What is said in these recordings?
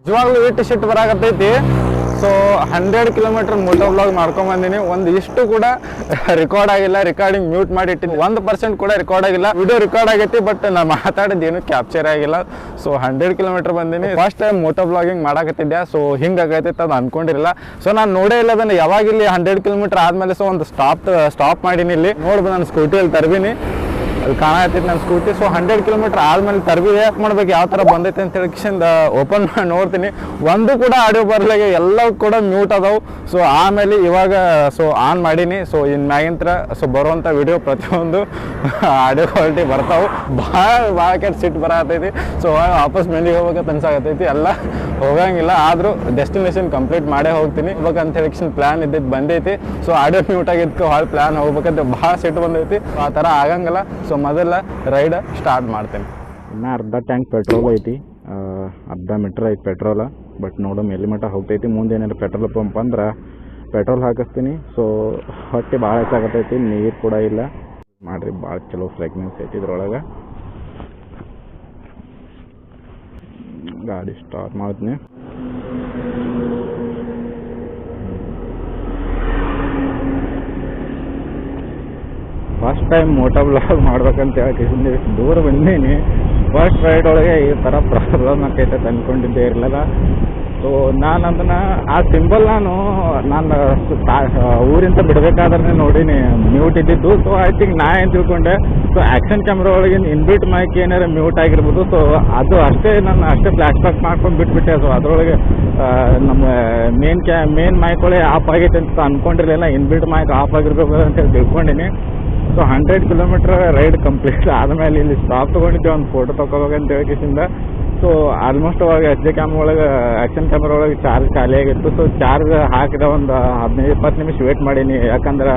ನಿಜವಾಗ್ಲೂ ಇಟ್ಟು ಸಿಟ್ಟು ಬರಾಕತ್ತೈತಿ. ಸೊ 100 ಕಿಲೋಮೀಟರ್ ಮೋಟೋ ವ್ಲಾಗ್ ಮಾಡ್ಕೊಂಬಂದಿನಿ. ಒಂದು ಇಷ್ಟು ಕೂಡ ರೆಕಾರ್ಡ್ ಆಗಿಲ್ಲ, ರೆಕಾರ್ಡಿಂಗ್ ಮ್ಯೂಟ್ ಮಾಡಿಟ್ಟಿನಿ. 1% ಕೂಡ ರೆಕಾರ್ಡ್ ಆಗಿಲ್ಲ. ವಿಡಿಯೋ ರೆಕಾರ್ಡ್ ಆಗೈತಿ, ಬಟ್ ನಾ ಮಾತಾಡಿದ್ದೇನು ಕ್ಯಾಪ್ಚರ್ ಆಗಿಲ್ಲ. ಸೊ 100 ಕಿಲೋಮೀಟರ್ ಬಂದಿನಿ. ಫಸ್ಟ್ ಟೈಮ್ ಮೋಟೋ ವ್ಲಾಗಿಂಗ್ ಮಾಡಾಕತ್ತಿದ್ದೆ. ಸೊ ಹಿಂಗಾಗೈತಿ ಅದು ಅನ್ಕೊಂಡಿರಲಿಲ್ಲ. ಸೊ ನಾನು ನೋಡೇ ಇಲ್ಲ ಅದನ್ನು. ಯಾವಾಗ ಇಲ್ಲಿ 100 ಕಿಲೋಮೀಟರ್ ಆದಮೇಲೆ ಸೊ ಒಂದು ಸ್ಟಾಪ್ ಮಾಡೀನಿ. ಇಲ್ಲಿ ನೋಡ್ಬೋದು ನಾನು ಸ್ಕೂಟಿಯಲ್ಲಿ ತರ್ಬೀನಿ, ಅಲ್ಲಿ ಕಾಣತೈತಿ ನನ್ನ ಸ್ಕೂಟಿ. ಸೊ 100 ಕಿಲೋಮೀಟರ್ ಆದ್ಮೇಲೆ ತರ್ಬಿ ಯಾಕೆ ಮಾಡ್ಬೇಕು, ಯಾವ ಥರ ಬಂದೈತೆ ಅಂತ ಹೇಳಿ ಓಪನ್ ಮಾಡಿ ನೋಡ್ತೀನಿ. ಒಂದು ಕೂಡ ಆಡಿಯೋ ಬರಲಾಗೆ, ಎಲ್ಲವೂ ಕೂಡ ಮ್ಯೂಟ್ ಅದಾವು. ಸೊ ಆಮೇಲೆ ಇವಾಗ ಸೊ ಆನ್ ಮಾಡೀನಿ. ಸೊ ಇನ್ನು ಮ್ಯಾಗಿಂತ್ರ ಸೊ ಬರುವಂಥ ವಿಡಿಯೋ ಪ್ರತಿಯೊಂದು ಆಡಿಯೋ ಕ್ವಾಲಿಟಿ ಬರ್ತಾವೆ. ಭಾಳ ಕೆಟ್ಟ ಸಿಟ್ಟು ಬರತೈತಿ. ಸೊ ವಾಪಸ್ ಮನೆಗೆ ಹೋಗ್ಬೇಕಂತ ಅನ್ಸಾಕತ್ತೈತಿ. ಎಲ್ಲ ಹೋಗಂಗಿಲ್ಲ, ಆದರೂ ಡೆಸ್ಟಿನೇಷನ್ ಕಂಪ್ಲೀಟ್ ಮಾಡೇ ಹೋಗ್ತೀನಿ ಹೋಗ್ಬೇಕಂತ ಹೇಳಿ ಪ್ಲ್ಯಾನ್ ಇದ್ದಿದ್ದು ಬಂದೈತಿ. ಸೊ ಆಡಿಯೋ ಮ್ಯೂಟ್ ಆಗಿದ್ದಕ್ಕೆ ಭಾಳ ಪ್ಲ್ಯಾನ್ ಹೋಗ್ಬೇಕಂತ ಭಾಳ ಸಿಟ್ಟು ಬಂದೈತಿ. ಆ ಥರ ಆಗಂಗಿಲ್ಲ. ಸೊ ಮೊದಲ ರೈಡ್ ಸ್ಟಾರ್ಟ್ ಮಾಡ್ತೀನಿ. ಇನ್ನು ಅರ್ಧ ಟ್ಯಾಂಕ್ ಪೆಟ್ರೋಲ್ ಐತಿ, ಅರ್ಧ ಮೀಟ್ರ್ ಐತಿ ಪೆಟ್ರೋಲ. ಬಟ್ ನೋಡೋ ಎಲ್ಲಿ ಮಟ್ಟ ಹೋಗ್ತೈತಿ. ಮುಂದೆ ಏನಾರು ಪೆಟ್ರೋಲ್ ಪಂಪ್ ಅಂದ್ರೆ ಪೆಟ್ರೋಲ್ ಹಾಕಿಸ್ತೀನಿ. ಸೊ ಹೊಟ್ಟೆ ಭಾಳ ಹೆಚ್ಚಾಗತ್ತೈತಿ, ನೀರು ಕೂಡ ಇಲ್ಲ ಮಾಡಿರಿ. ಭಾಳ ಚಲೋ ಫ್ರೆಗ್ನೆನ್ಸ್ ಐತಿ ಇದ್ರೊಳಗೆ. ಗಾಡಿ ಸ್ಟಾರ್ಟ್ ಮಾಡ್ತೀನಿ. ಫಸ್ಟ್ ಟೈಮ್ ಮೋಟೋ ವ್ಲಾಗ್ ಮಾಡ್ಬೇಕಂತ ಹೇಳಿ ದೂರ ಬಂದೀನಿ. ಫಸ್ಟ್ ರೈಡ್ ಒಳಗೆ ಈ ಥರ ಪ್ರಾಬ್ಲಮ್ ಆಕೈತೆ ಅಂದ್ಕೊಂಡಿದ್ದೇ ಇರಲಿಲ್ಲ. ಸೊ ನಾನು ಅದನ್ನು ಆ ಸಿಂಬಲ್ ನಾನು ಊರಿಂದ ಬಿಡಬೇಕಾದ್ರೆ ನೋಡೀನಿ ಮ್ಯೂಟ್ ಇದ್ದಿದ್ದು. ಸೊ ಐ ಥಿಂಕ್ ನಾ ಏನು ತಿಳ್ಕೊಂಡೆ, ಸೊ ಆ್ಯಕ್ಷನ್ ಕ್ಯಾಮ್ರಾ ಒಳಗಿನ ಇನ್ಬಿಟ್ ಮೈಕ್ ಏನಾರ ಮ್ಯೂಟ್ ಆಗಿರ್ಬೋದು. ಸೊ ಅದು ಅಷ್ಟೇ ನಾನು ಅಷ್ಟೇ ಫ್ಲ್ಯಾಶ್ ಬ್ಯಾಕ್ ಮಾಡ್ಕೊಂಡು ಬಿಟ್ಬಿಟ್ಟೆ. ಸೊ ಅದರೊಳಗೆ ನಮ್ಮ ಮೇನ್ ಮೈಕ್ ಒಳಗೆ ಆಫ್ ಆಗೈತೆ ಅಂತ ಅಂದ್ಕೊಂಡಿರಲಿಲ್ಲ. ಇನ್ಬಿಟ್ ಮೈಕ್ ಆಫ್ ಆಗಿರ್ಬೇಕು ಅಂತೇಳಿ ತಿಳ್ಕೊಂಡಿನಿ. ಸೊ 100 ಕಿಲೋಮೀಟ್ರ್ ರೈಡ್ ಕಂಪ್ಲೀಟ್ ಆದಮೇಲೆ ಇಲ್ಲಿ ಸ್ಟಾಪ್ ತೊಗೊಂಡಿದ್ದೆ ಒಂದು ಫೋಟೋ ತೊಗೋಬೇಕಂತ ಹೇಳಿಕಿಸಿಂದ. ಸೊ ಆಲ್ಮೋಸ್ಟ್ ಅವಾಗ SD ಕ್ಯಾಮ್ರಾ ಒಳಗೆ ಆ್ಯಕ್ಷನ್ ಕ್ಯಾಮ್ರಾ ಒಳಗೆ ಚಾರ್ಜ್ ಖಾಲಿ ಆಗಿತ್ತು. ಸೊ ಚಾರ್ಜ್ ಹಾಕಿದ ಒಂದು 15-20 ನಿಮಿಷ ವೇಟ್ ಮಾಡೀನಿ. ಯಾಕಂದ್ರೆ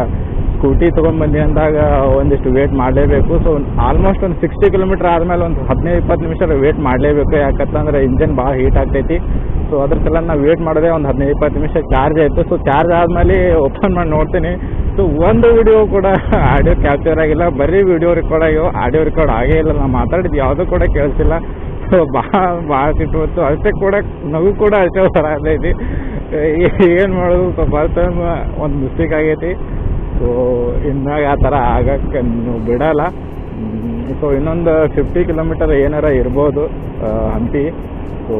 ಸ್ಕೂಟಿ ತೊಗೊಂಡ್ಬಂದು ಅಂದಾಗ ಒಂದಿಷ್ಟು ವೇಟ್ ಮಾಡಲೇಬೇಕು. ಸೊ ಆಲ್ಮೋಸ್ಟ್ ಒಂದು 60 ಕಿಲೋಮೀಟ್ರ್ ಆದಮೇಲೆ ಒಂದು 15-20 ನಿಮಿಷ ವೇಟ್ ಮಾಡಲೇಬೇಕು. ಯಾಕಂತಂದ್ರೆ ಇಂಜನ್ ಭಾಳ ಹೀಟ್ ಆಗ್ತೈತಿ. ಸೊ ಅದ್ರ ಸಲ ನಾವು ವೇಟ್ ಮಾಡೋದೇ ಒಂದು 15-20 ನಿಮಿಷ ಚಾರ್ಜ್ ಆಯಿತು. ಸೊ ಚಾರ್ಜ್ ಆದಮೇಲೆ ಓಪನ್ ಮಾಡಿ ನೋಡ್ತೀನಿ. ಸೊ ಒಂದು ವಿಡಿಯೋ ಕೂಡ ಆಡಿಯೋ ಕ್ಯಾಪ್ಚರ್ ಆಗಿಲ್ಲ, ಬರೀ ವಿಡಿಯೋ ರೆಕಾರ್ಡ್ ಆಗ್ಯಾವ, ಆಡಿಯೋ ರೆಕಾರ್ಡ್ ಆಗೇ ಇಲ್ಲ. ನಾವು ಮಾತಾಡಿದ್ದು ಯಾವುದೂ ಕೂಡ ಕೇಳಿಸಿಲ್ಲ. ಸೊ ಭಾಳ ಸಿಟ್ಟು ಬಂತು. ಅಷ್ಟೇ ಕೂಡ ನಗು ಕೂಡ ಅಷ್ಟೇ ಬರತೈತಿ. ಏನು ಮಾಡೋದು, ಫಸ್ಟ್ ಟೈಮ್ ಒಂದು ಮಿಸ್ಟೇಕ್ ಆಗೈತಿ. ಸೊ ಇನ್ನಾಗ ಆ ಥರ ಆಗಕ್ಕೆ ನೀವು ಬಿಡೋಲ್ಲ. ಸೊ ಇನ್ನೊಂದು 50 ಕಿಲೋಮೀಟರ್ ಏನಾರ ಇರ್ಬೋದು ಹಂಪಿ. ಸೊ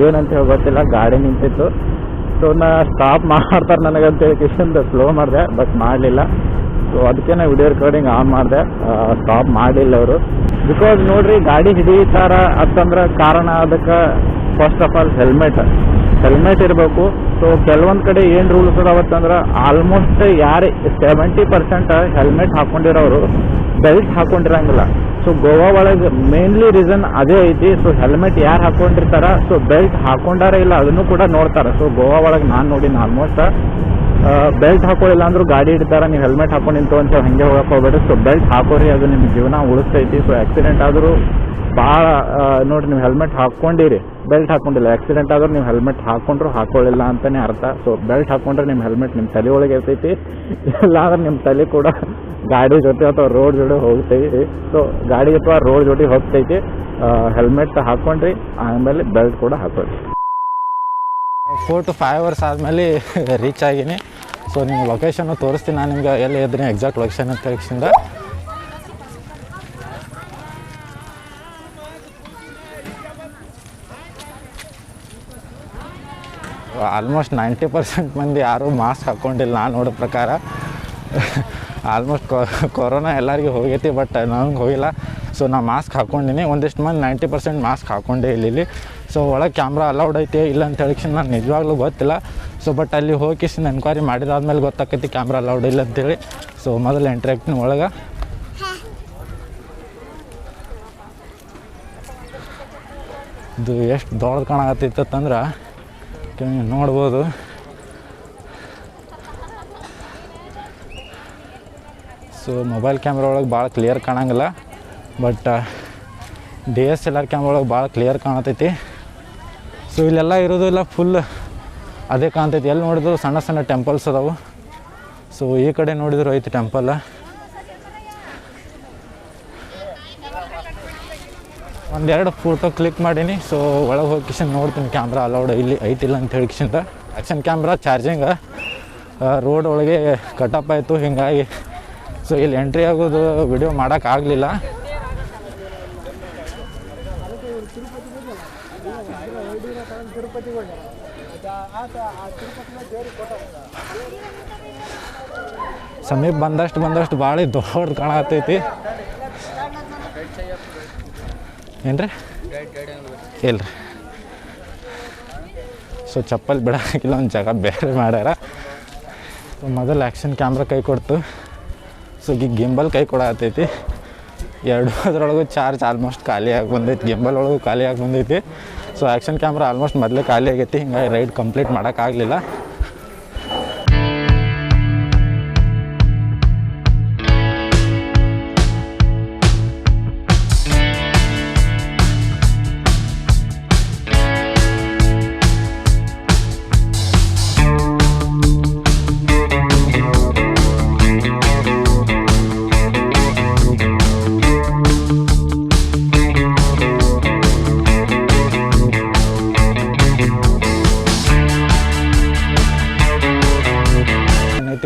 ಏನಂತ ಹೇಳಿ ಗೊತ್ತಿಲ್ಲ, ಗಾಡಿ ನಿಂತಿತ್ತು. ಸೊ ನಾ ಸ್ಟಾಪ್ ಮಾಡ್ತಾರೆ ನನಗಂತ ಹೇಳಿ ಕಿಶನ್ದು ಸ್ಲೋ ಮಾಡಿದೆ, ಬಟ್ ಮಾಡಲಿಲ್ಲ. ಸೊ ಅದಕ್ಕೆ ನಾ ವಿಡಿಯೋ ರೆಕಾರ್ಡಿಂಗ್ ಆನ್ ಮಾಡಿದೆ. ಸ್ಟಾಪ್ ಮಾಡಲಿಲ್ಲ ಅವರು. ಬಿಕಾಸ್ ನೋಡಿರಿ, ಗಾಡಿ ಹಿಡಿತಾರ ಅಂತಂದ್ರೆ ಕಾರಣ ಅದಕ್ಕೆ ಫಸ್ಟ್ ಆಫ್ ಆಲ್ ಹೆಲ್ಮೆಟ್ ಇರಬೇಕು. ಸೊ ಕೆಲವೊಂದು ಕಡೆ ಏನು ರೂಲ್ಸ್ ಅದಾವತ್ತಂದ್ರೆ ಆಲ್ಮೋಸ್ಟ್ ಯಾರು 70% ಹೆಲ್ಮೆಟ್ ಹಾಕ್ಕೊಂಡಿರೋರು ಬೆಲ್ಟ್ ಹಾಕ್ಕೊಂಡಿರಂಗಿಲ್ಲ. ಸೊ ಗೋವಾ ಒಳಗೆ ಮೇನ್ಲಿ ರೀಸನ್ ಅದೇ ಐತಿ. ಸೊ ಹೆಲ್ಮೆಟ್ ಯಾರು ಹಾಕ್ಕೊಂಡಿರ್ತಾರ, ಸೊ ಬೆಲ್ಟ್ ಹಾಕ್ಕೊಂಡಾರ ಇಲ್ಲ ಅದನ್ನು ಕೂಡ ನೋಡ್ತಾರೆ. ಸೊ ಗೋವಾ ಒಳಗೆ ನಾನು ನೋಡಿನ ಆಲ್ಮೋಸ್ಟ್ ಬೆಲ್ಟ್ ಹಾಕೊಳ್ಳಿಲ್ಲ ಅಂದ್ರೂ ಗಾಡಿ ಹಿಡಿತಾರ, ನೀವು ಹೆಲ್ಮೆಟ್ ಹಾಕೊಂಡು ನಿಂತು ಅಂತ ಹಾಗೆ ಹೋಗಕ್ಕೆ ಹೋಗ್ಬೇಡ್ರಿ. ಸೊ ಬೆಲ್ಟ್ ಹಾಕೋರಿ, ಅದು ನಿಮ್ಮ ಜೀವನ ಉಳಿಸ್ತೈತಿ. ಸೊ ಆಕ್ಸಿಡೆಂಟ್ ಆದರೂ ಭಾಳ ನೋಡಿರಿ, ನೀವು ಹೆಲ್ಮೆಟ್ ಹಾಕ್ಕೊಂಡಿರಿ, ಬೆಲ್ಟ್ ಹಾಕ್ಕೊಂಡಿಲ್ಲ, ಆಕ್ಸಿಡೆಂಟ್ ಆದರೂ ನೀವು ಹೆಲ್ಮೆಟ್ ಹಾಕ್ಕೊಂಡ್ರು ಹಾಕೊಳ್ಳಿಲ್ಲ ಅಂತಲೇ ಅರ್ಥ. ಸೊ ಬೆಲ್ಟ್ ಹಾಕ್ಕೊಂಡ್ರೆ ನಿಮ್ಮ ಹೆಲ್ಮೆಟ್ ನಿಮ್ಮ ತಲೆ ಒಳಗೆ ಇರ್ತೈತಿ, ಇಲ್ಲಾಂದ್ರೆ ನಿಮ್ಮ ತಲೆ ಕೂಡ ಗಾಡಿ ಜೊತೆ ಅಥವಾ ರೋಡ್ ಜೊತೆ ಹೋಗ್ತೈತಿ. ಸೊ ಗಾಡಿ ಅಥವಾ ರೋಡ್ ಜೊತೆ ಹೋಗ್ತೈತಿ. ಹೆಲ್ಮೆಟ್ ಹಾಕ್ಕೊಂಡ್ರಿ, ಆಮೇಲೆ ಬೆಲ್ಟ್ ಕೂಡ ಹಾಕೊಳ್ಳಿ. 4 to 5 hours ಆದಮೇಲೆ ರೀಚ್ ಆಗೀನಿ. ಸೊ ನಿಮ್ಗೆ ಲೊಕೇಶನ್ನು ತೋರಿಸ್ತೀನಿ ನಾನು ನಿಮ್ಗೆ ಎಲ್ಲಿ ಇದ್ದೀನಿ ಎಕ್ಸಾಕ್ಟ್ ಲೊಕೇಶನ್ ಅಂತ ಹೇಳಿಸಿಂದ. ಆಲ್ಮೋಸ್ಟ್ 90% ಮಂದಿ ಯಾರೂ ಮಾಸ್ಕ್ ಹಾಕ್ಕೊಂಡಿಲ್ಲ ನಾನು ನೋಡೋ ಪ್ರಕಾರ. ಆಲ್ಮೋಸ್ಟ್ ಕೊರೋನಾ ಎಲ್ಲರಿಗೂ ಹೋಗೈತಿ, ಬಟ್ ನನಗೆ ಹೋಗಿಲ್ಲ. ಸೊ ನಾ ಮಾಸ್ಕ್ ಹಾಕ್ಕೊಂಡಿನಿ. ಒಂದಿಷ್ಟು ಮಂದಿ 90% ಮಾಸ್ಕ್ ಹಾಕ್ಕೊಂಡೇ ಇಲ್ಲಿ. ಸೊ ಒಳಗೆ ಕ್ಯಾಮ್ರಾ ಅಲೌಡ್ ಐತೆ ಇಲ್ಲ ಅಂತ ಹೇಳಿಕ್ಷನ್ ನಾನು ನಿಜವಾಗ್ಲೂ ಗೊತ್ತಿಲ್ಲ. ಸೊ ಬಟ್ ಅಲ್ಲಿ ಹೋಗಿಸಿಂದ ಎನ್ಕ್ವೈರಿ ಮಾಡಿದಾದ್ಮೇಲೆ ಗೊತ್ತಾಕೈತಿ ಕ್ಯಾಮ್ರಾ ಅಲೌಡ್ ಇಲ್ಲ ಅಂತೇಳಿ. ಸೊ ಮೊದಲು ಎಂಟ್ರಿ ಆಗ್ತೀನಿ ಒಳಗೆ. ಇದು ಎಷ್ಟು ದೊಡ್ಡದು ಕಾಣಕತ್ತೈತಂದ್ರೆ ನೋಡ್ಬೋದು. ಸೊ ಮೊಬೈಲ್ ಕ್ಯಾಮ್ರಾ ಒಳಗೆ ಭಾಳ ಕ್ಲಿಯರ್ ಕಾಣಂಗಿಲ್ಲ, ಬಟ್ DSLR ಕ್ಯಾಮ್ರಾ ಒಳಗೆ ಭಾಳ ಕ್ಲಿಯರ್ ಕಾಣತೈತಿ. ಸೊ ಇಲ್ಲೆಲ್ಲ ಇರೋದು ಇಲ್ಲ ಫುಲ್ ಅದೇ ಕಾಣ್ತೈತಿ. ಎಲ್ಲಿ ನೋಡಿದ್ರು ಸಣ್ಣ ಸಣ್ಣ ಟೆಂಪಲ್ಸ್ ಅದಾವು. ಸೊ ಈ ಕಡೆ ನೋಡಿದ್ರು ಐತಿ ಟೆಂಪಲ್. ಒಂದೆರಡು ಫೋಟೋ ಕ್ಲಿಕ್ ಮಾಡೀನಿ. ಸೊ ಒಳಗೆ ಹೋಗಿ ಕಿಶನ್ ನೋಡ್ತೀನಿ ಕ್ಯಾಮ್ರಾ ಅಲೌಡ್ ಇಲ್ಲಿ ಐತಿಲ್ಲ ಅಂತ ಹೇಳಿ ಕಿಶನ್ದ. ಆ್ಯಕ್ಷನ್ ಕ್ಯಾಮ್ರಾ ಚಾರ್ಜಿಂಗ್ ರೋಡ್ ಒಳಗೆ ಕಟಪ್ ಆಯಿತು, ಹೀಗಾಗಿ ಸೊ ಇಲ್ಲಿ ಎಂಟ್ರಿ ಆಗೋದು ವಿಡಿಯೋ ಮಾಡೋಕ್ಕಾಗಲಿಲ್ಲ. ಸಮೀಪ ಬಂದಷ್ಟು ಭಾಳ ದೊಡ್ಡ ಕಾಣತೈತಿ. ಏನ್ರಿ ಇಲ್ರಿ. ಸೊ ಚಪ್ಪಲ್ ಬಿಡೋಕ್ಕಿಲ್ಲ, ಒಂದು ಜಾಗ ಬೇರೆ ಮಾಡ್ಯಾರ. ಸೊ ಮೊದಲು ಆ್ಯಕ್ಷನ್ ಕ್ಯಾಮ್ರಾ ಕೈ ಕೊಡ್ತು. ಸೊ ಈಗ ಗಿಂಬಲ್ ಕೈ ಕೊಡತೈತಿ. ಎರಡು ಅದರೊಳಗೂ ಚಾರ್ಜ್ ಆಲ್ಮೋಸ್ಟ್ ಖಾಲಿಯಾಗಿ ಬಂದೈತಿ, ಗಿಂಬಲ್ ಒಳಗೂ ಖಾಲಿಯಾಗಿ ಬಂದೈತಿ. ಸೊ ಆ್ಯಕ್ಷನ್ ಕ್ಯಾಮ್ರಾ ಆಲ್ಮೋಸ್ಟ್ ಮೊದಲೇ ಖಾಲಿ ಆಗೈತಿ, ಹಿಂಗಾಗಿ ರೈಡ್ ಕಂಪ್ಲೀಟ್ ಮಾಡೋಕ್ಕಾಗಲಿಲ್ಲ.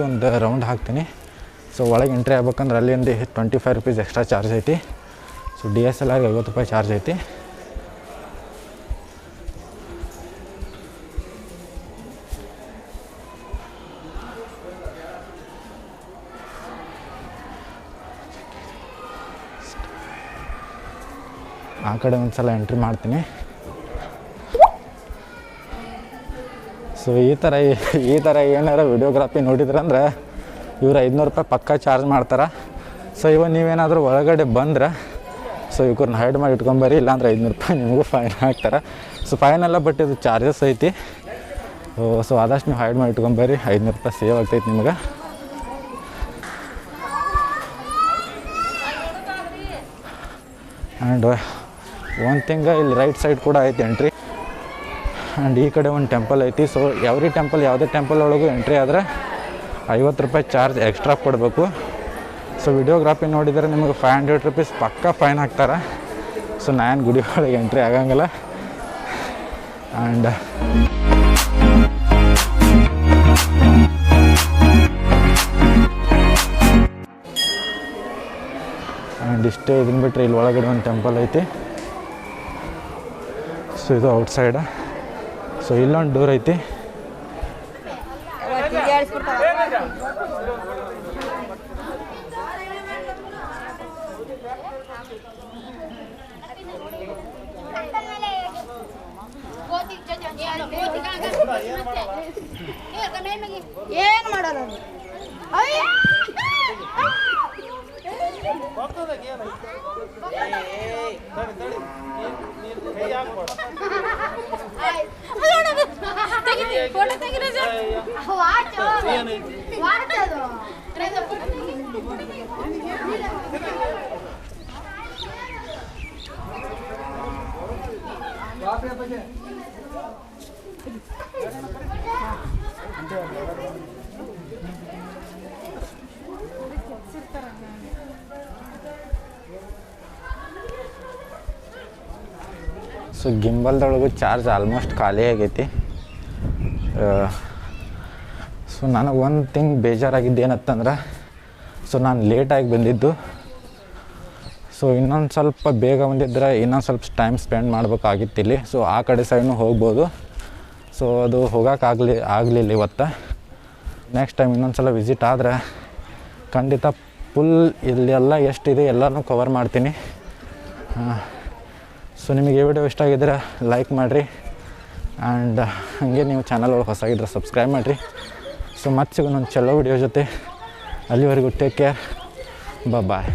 ಒಂದು ರೌಂಡ್ ಹಾಕ್ತೀನಿ. ಸೊ ಒಳಗೆ ಎಂಟ್ರಿ ಆಗ್ಬೇಕಂದ್ರೆ ಅಲ್ಲಿಂದ 25 ರೂಪೀಸ್ ಎಕ್ಸ್ಟ್ರಾ ಚಾರ್ಜ್ ಐತಿ. ಸೊ DSLR 50 ರೂಪಾಯಿ ಚಾರ್ಜ್ ಐತಿ. ಆ ಕಡೆ ಒಂದು ಸಲ ಎಂಟ್ರಿ ಮಾಡ್ತೀನಿ. ಸೊ ಈ ಥರ ಏನಾರ ವಿಡಿಯೋಗ್ರಾಫಿ ನೋಡಿದ್ರಂದ್ರೆ ಇವ್ರು 500 ರೂಪಾಯಿ ಪಕ್ಕ ಚಾರ್ಜ್ ಮಾಡ್ತಾರೆ. ಸೊ ನೀವೇನಾದರೂ ಒಳಗಡೆ ಬಂದ್ರೆ ಸೊ ಇವ್ರನ್ನ ಹೈಡ್ ಮಾಡಿ ಇಟ್ಕೊಂಬರಿ, ಇಲ್ಲಾಂದ್ರೆ 500 ರೂಪಾಯಿ ನಿಮಗೂ ಫೈನ್ ಹಾಕ್ತಾರೆ. ಸೊ ಫೈನ್ ಎಲ್ಲ, ಬಟ್ ಇದು ಚಾರ್ಜಸ್ ಐತಿ. ಸೊ ಆದಷ್ಟು ನೀವು ಹೈಡ್ ಮಾಡಿ ಇಟ್ಕೊಂಬರಿ, 500 ರೂಪಾಯಿ ಸೇವ್ ಆಗ್ತೈತಿ ನಿಮ್ಗೆ. ಆ್ಯಂಡ್ ಒನ್ ಥಿಂಗ್, ಇಲ್ಲಿ ರೈಟ್ ಸೈಡ್ ಕೂಡ ಐತಿ ಎಂಟ್ರಿ. ಆ್ಯಂಡ್ ಈ ಕಡೆ ಒಂದು ಟೆಂಪಲ್ ಐತಿ. ಸೊ ಯಾವುದೇ ಟೆಂಪಲ್ ಒಳಗೂ ಎಂಟ್ರಿ ಆದರೆ 50 ರೂಪಾಯಿ ಚಾರ್ಜ್ ಎಕ್ಸ್ಟ್ರಾ ಕೊಡಬೇಕು. ಸೊ ವಿಡಿಯೋಗ್ರಾಫಿ ನೋಡಿದರೆ ನಿಮಗೆ 500 ರೂಪೀಸ್ ಪಕ್ಕ ಫೈನ್ ಹಾಕ್ತಾರೆ. ಸೊ ನಾನು ಗುಡಿ ಒಳಗೆ ಎಂಟ್ರಿ ಆಗಂಗಿಲ್ಲ. ಆ್ಯಂಡ್ ಇಷ್ಟೇ. ಇದನ್ನ ಬಿಟ್ಟರೆ ಇಲ್ಲಿ ಒಳಗಡೆ ಒಂದು ಟೆಂಪಲ್ ಐತಿ. ಸೊ ಇದು ಔಟ್ಸೈಡ. ಸೊ ಇಲ್ಲೊಂದು ಡೋರ್ ಐತಿ. ಏನು ಮಾಡಲ್ಲ ಸೊ ಗಿಂಬಲ್ದೊಳಗೂ ಚಾರ್ಜ್ ಆಲ್ಮೋಸ್ಟ್ ಖಾಲಿ ಆಗೈತಿ. ಸೊ ನನಗೆ ಒಂದು ಥಿಂಗ್ ಬೇಜಾರಾಗಿದ್ದು ಏನತ್ತಂದ್ರೆ, ಸೊ ನಾನು ಲೇಟಾಗಿ ಬಂದಿದ್ದು. ಸೊ ಇನ್ನೊಂದು ಸ್ವಲ್ಪ ಬೇಗ ಬಂದಿದ್ರೆ ಇನ್ನೊಂದು ಸ್ವಲ್ಪ ಟೈಮ್ ಸ್ಪೆಂಡ್ ಮಾಡ್ಬೇಕಾಗಿತ್ತಿಲ್ಲಿ. ಸೊ ಆ ಕಡೆ ಸೈಡ್ನೂ ಹೋಗ್ಬೋದು. ಸೊ ಅದು ಆಗಲಿಲ್ಲ ಇವತ್ತು. ನೆಕ್ಸ್ಟ್ ಟೈಮ್ ಇನ್ನೊಂದು ಸಲ ವಿಸಿಟ್ ಆದರೆ ಖಂಡಿತ ಫುಲ್ ಇಲ್ಲೆಲ್ಲ ಎಷ್ಟಿದೆ ಎಲ್ಲನೂ ಕವರ್ ಮಾಡ್ತೀನಿ. ಸೊ ನಿಮಗೆ ಈ ವಿಡಿಯೋ ಇಷ್ಟ ಆಗಿದ್ರೆ ಲೈಕ್ ಮಾಡಿರಿ, ಆ್ಯಂಡ್ ಹಾಗೆ ನೀವು ಚಾನಲ್ ಒಳಗೆ ಹೊಸಾಗಿದ್ರೆ ಸಬ್ಸ್ಕ್ರೈಬ್ ಮಾಡಿರಿ. ಸೊ ಮತ್ತೆ ಸಿಗೋಣ ಒಂದು ಚಲೋ ವಿಡಿಯೋ ಜೊತೆ. ಅಲ್ಲಿವರೆಗೂ ಟೇಕ್ ಕೇರ್, ಬಾಯ್.